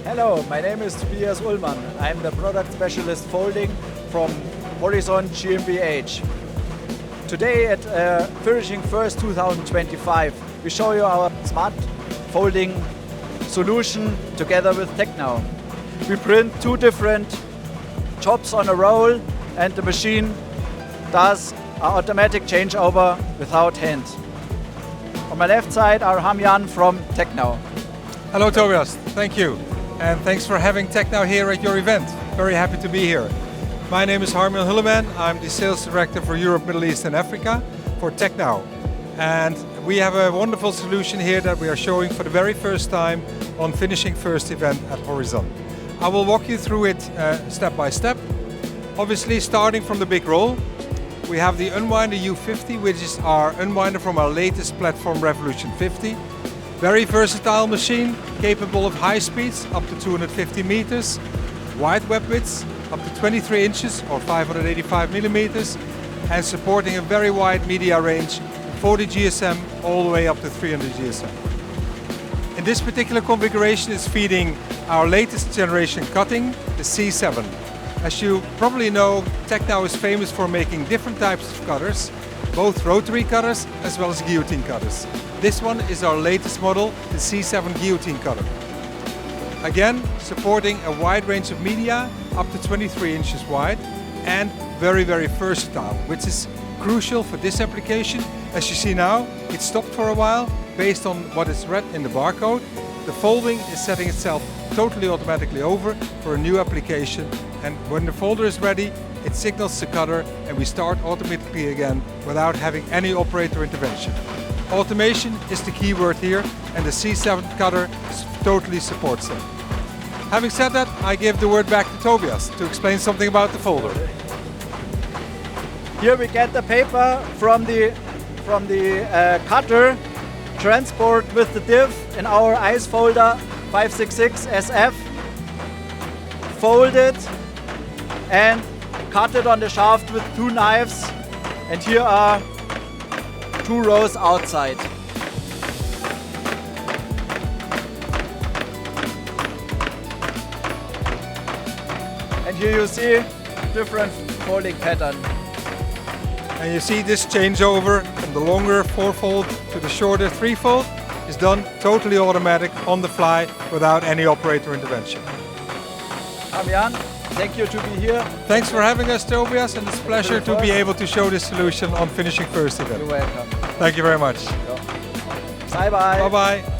Hello, my name is Tobias Ullmann. I'm the product specialist folding from Horizon GmbH. Today at Finishing First 2025, we show you our smart folding solution together with TECNAU. We print two different jobs on a roll and the machine does an automatic changeover without hand. On my left side are Hamjan from TECNAU. Hello Tobias, thank you. And thanks for having TECNAU here at your event. Very happy to be here. My name is Harmjan Hulleman. I'm the Sales Director for Europe, Middle East and Africa for TECNAU. And we have a wonderful solution here that we are showing for the very first time on Finishing First event at Horizon. I will walk you through it step by step. Obviously starting from the big roll, we have the Unwinder U50, which is our unwinder from our latest platform Revolution 50. Very versatile machine, capable of high speeds up to 250 meters, wide web widths up to 23 inches or 585 millimeters, and supporting a very wide media range, 40 GSM all the way up to 300 GSM. In this particular configuration is feeding our latest generation cutting, the C7. As you probably know, TECNAU is famous for making different types of cutters, both rotary cutters as well as guillotine cutters. This one is our latest model, the C7 guillotine cutter. Again, supporting a wide range of media, up to 23 inches wide, and very, very versatile, which is crucial for this application. As you see now, it stopped for a while based on what is read in the barcode. The folding is setting itself totally automatically over for a new application, and when the folder is ready, it signals the cutter and we start automatically again without having any operator intervention. Automation is the key word here, and the C7 cutter totally supports that. Having said that, I give the word back to Tobias to explain something about the folder. Here we get the paper from the cutter, transport with the div in our ice folder 56S, fold it and cut it on the shaft with two knives, and here are two rows outside. And here you see different folding pattern. And you see this changeover from the longer 4-fold to the shorter 3-fold is done totally automatic on the fly without any operator intervention. Hamjan, thank you to be here. Thanks for having us, Tobias, and it's a pleasure to be able to show this solution on Finishing First event. You're welcome. Thank you very much. Bye bye. Bye bye.